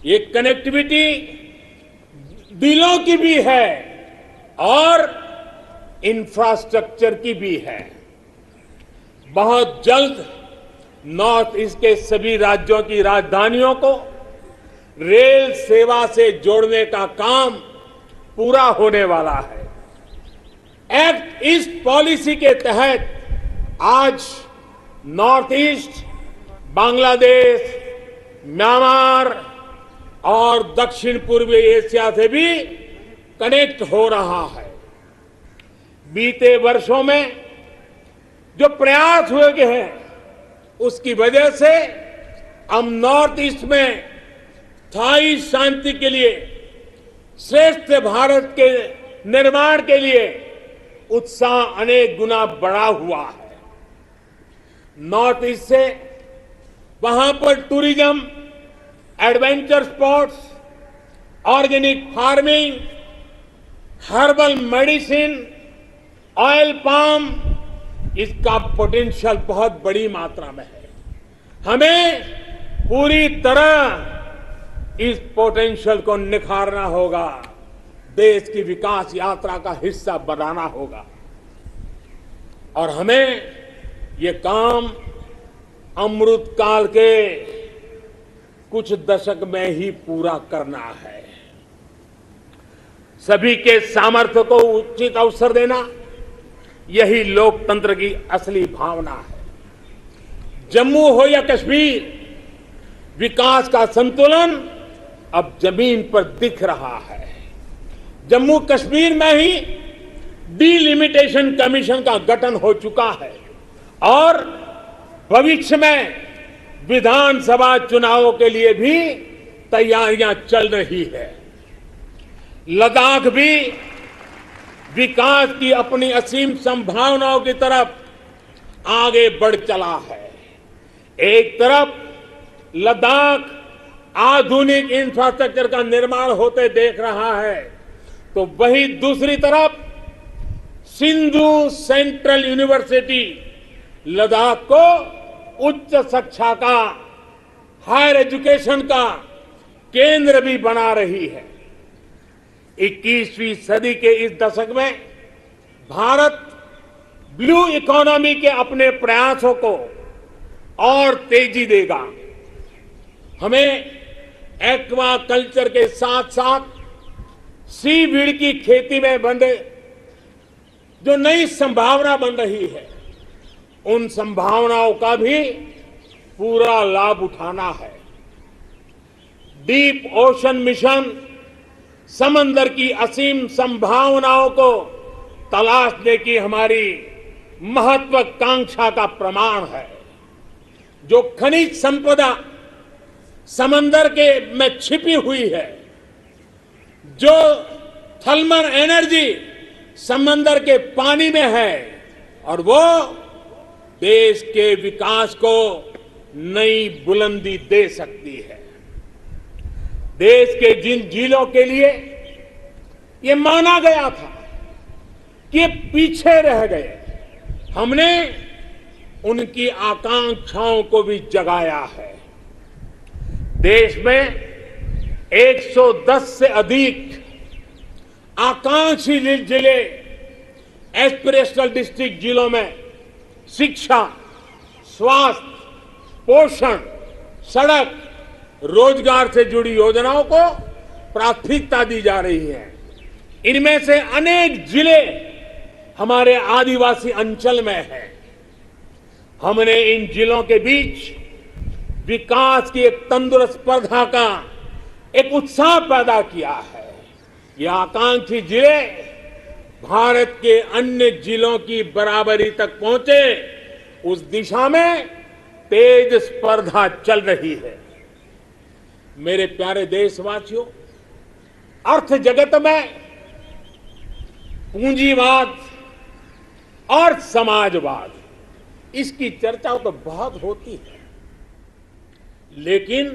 ये कनेक्टिविटी बिलों की भी है और इंफ्रास्ट्रक्चर की भी है। बहुत जल्द नॉर्थ ईस्ट के सभी राज्यों की राजधानियों को रेल सेवा से जोड़ने का काम पूरा होने वाला है। एक्ट ईस्ट पॉलिसी के तहत आज नॉर्थ ईस्ट, बांग्लादेश, म्यांमार और दक्षिण पूर्वी एशिया से भी कनेक्ट हो रहा है। बीते वर्षों में जो प्रयास हुए हैं उसकी वजह से हम नॉर्थ ईस्ट में स्थायी शांति के लिए, श्रेष्ठ भारत के निर्माण के लिए उत्साह अनेक गुना बढ़ा हुआ है। नॉर्थ ईस्ट से वहां पर tourism, adventure sports, organic farming, herbal medicine, oil palm, इसका पोटेंशियल बहुत बड़ी मात्रा में है। हमें पूरी तरह इस पोटेंशियल को निखारना होगा, देश की विकास यात्रा का हिस्सा बनाना होगा और हमें ये काम अमृत काल के कुछ दशक में ही पूरा करना है। सभी के सामर्थ्य को उचित अवसर देना, यही लोकतंत्र की असली भावना है। जम्मू हो या कश्मीर, विकास का संतुलन अब जमीन पर दिख रहा है। जम्मू कश्मीर में ही डिलिमिटेशन कमीशन का गठन हो चुका है और भविष्य में विधानसभा चुनावों के लिए भी तैयारियां चल रही है। लद्दाख भी विकास की अपनी असीम संभावनाओं की तरफ आगे बढ़ चला है। एक तरफ लद्दाख आधुनिक इंफ्रास्ट्रक्चर का निर्माण होते देख रहा है, तो वहीं दूसरी तरफ सिंधु सेंट्रल यूनिवर्सिटी लद्दाख को उच्च शिक्षा का, हायर एजुकेशन का केंद्र भी बना रही है। 21वीं सदी के इस दशक में भारत ब्लू इकोनॉमी के अपने प्रयासों को और तेजी देगा। हमें एक्वा कल्चर के साथ साथ सीवीड की खेती में जो नई संभावना बन रही है, उन संभावनाओं का भी पूरा लाभ उठाना है। डीप ओशन मिशन समंदर की असीम संभावनाओं को तलाशने की हमारी महत्वाकांक्षा का प्रमाण है। जो खनिज संपदा समंदर के में छिपी हुई है, जो थर्मल एनर्जी समंदर के पानी में है, और वो देश के विकास को नई बुलंदी दे सकती है। देश के जिन जिलों के लिए ये माना गया था कि ये पीछे रह गए, हमने उनकी आकांक्षाओं को भी जगाया है। देश में 110 से अधिक आकांक्षी जिले, एस्पिरेशनल डिस्ट्रिक्ट जिलों में शिक्षा, स्वास्थ्य, पोषण, सड़क, रोजगार से जुड़ी योजनाओं को प्राथमिकता दी जा रही है। इनमें से अनेक जिले हमारे आदिवासी अंचल में हैं। हमने इन जिलों के बीच विकास की एक तंदुरुस्त स्पर्धा का एक उत्साह पैदा किया है। ये आकांक्षी जिले भारत के अन्य जिलों की बराबरी तक पहुंचे, उस दिशा में तेज स्पर्धा चल रही है। मेरे प्यारे देशवासियों, अर्थ जगत में पूंजीवाद और समाजवाद, इसकी चर्चा तो बहुत होती है, लेकिन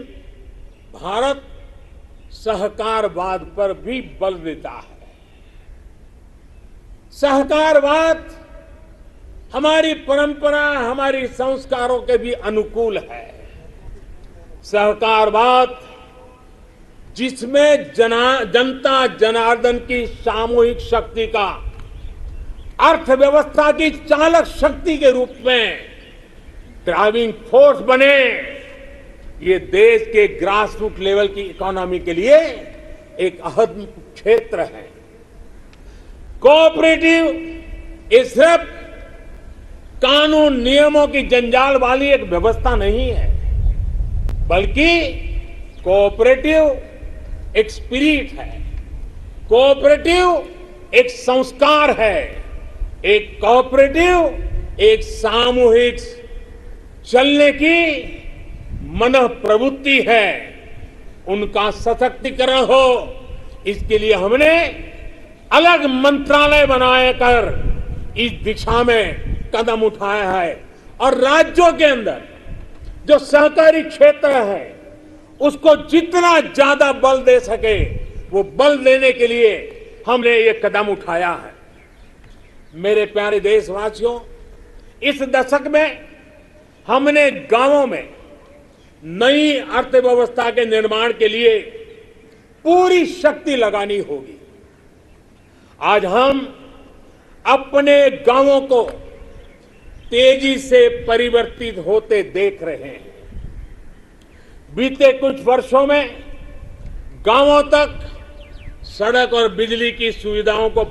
भारत सहकारवाद पर भी बल देता है। सहकारवाद हमारी परंपरा, हमारी संस्कारों के भी अनुकूल है। सहकारवाद जिसमें जनता जनार्दन की सामूहिक शक्ति का अर्थव्यवस्था की चालक शक्ति के रूप में ड्राइविंग फोर्स बने, ये देश के ग्रास रूट लेवल की इकोनॉमी के लिए एक अहम क्षेत्र है। कोऑपरेटिव ये सिर्फ कानून नियमों की जंजाल वाली एक व्यवस्था नहीं है, बल्कि कोऑपरेटिव एक स्पिरिट है, कोऑपरेटिव एक संस्कार है, एक कोऑपरेटिव एक सामूहिक चलने की मनः प्रवृत्ति है। उनका सशक्तिकरण हो, इसके लिए हमने अलग मंत्रालय बनाए कर इस दिशा में कदम उठाया है और राज्यों के अंदर जो सहकारी क्षेत्र है उसको जितना ज्यादा बल दे सके वो बल देने के लिए हमने ये कदम उठाया है। मेरे प्यारे देशवासियों, इस दशक में हमने गांवों में नई अर्थव्यवस्था के निर्माण के लिए पूरी शक्ति लगानी होगी। आज हम अपने गांवों को तेजी से परिवर्तित होते देख रहे हैं। बीते कुछ वर्षों में गांवों तक सड़क और बिजली की सुविधाओं को